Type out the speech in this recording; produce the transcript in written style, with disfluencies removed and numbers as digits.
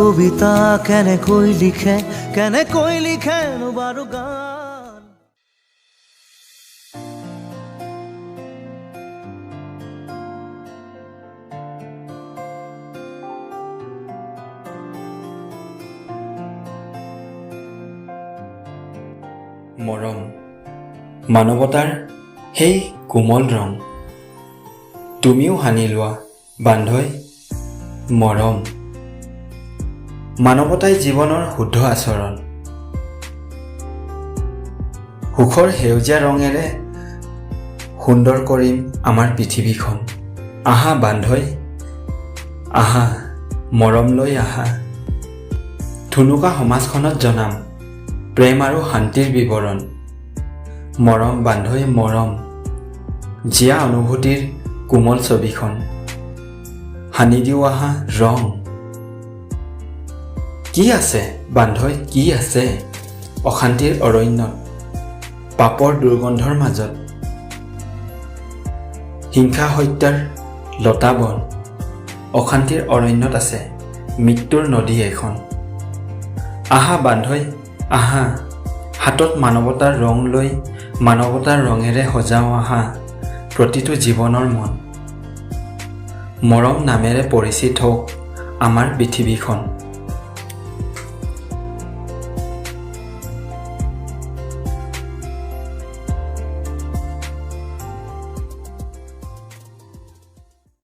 কবিতা কেনেকৈ লিখে বাৰু গান। মৰম মানৱতাৰ সেই কোমল ৰং, তুমিও সানি লোৱা বান্ধৈ মৰম। মানৱতাই জীৱনৰ শুদ্ধ আচৰণ, সুখৰ সেউজীয়া ৰঙেৰে সুন্দৰ কৰিম আমাৰ পৃথিৱীখন। আহা বান্ধৈ আহা, মৰম লৈ আহা। থুনুকা সমাজখনত জনাম প্ৰেম আৰু শান্তিৰ বিৱৰণ। মৰম বান্ধৈ মৰম, জীয়া অনুভূতিৰ কোমল ছবিখন। সানি দিওঁ আহা ৰং। কি আছে বান্ধৈ কি আছে অশান্তিৰ অৰণ্যত, পাপৰ দুৰ্গন্ধৰ মাজত। হিংসা হত্যাৰ লতাবন, অশান্তিৰ অৰণ্যত আছে মৃত্যুৰ নদী এখন। আহা বান্ধৈ আহা, হাতত মানৱতাৰ ৰং লৈ মানৱতাৰ ৰঙেৰে সজাওঁ আহা প্ৰতিটো জীৱনৰ মন। মৰম নামেৰে পৰিচিত হওক আমাৰ পৃথিৱীখন।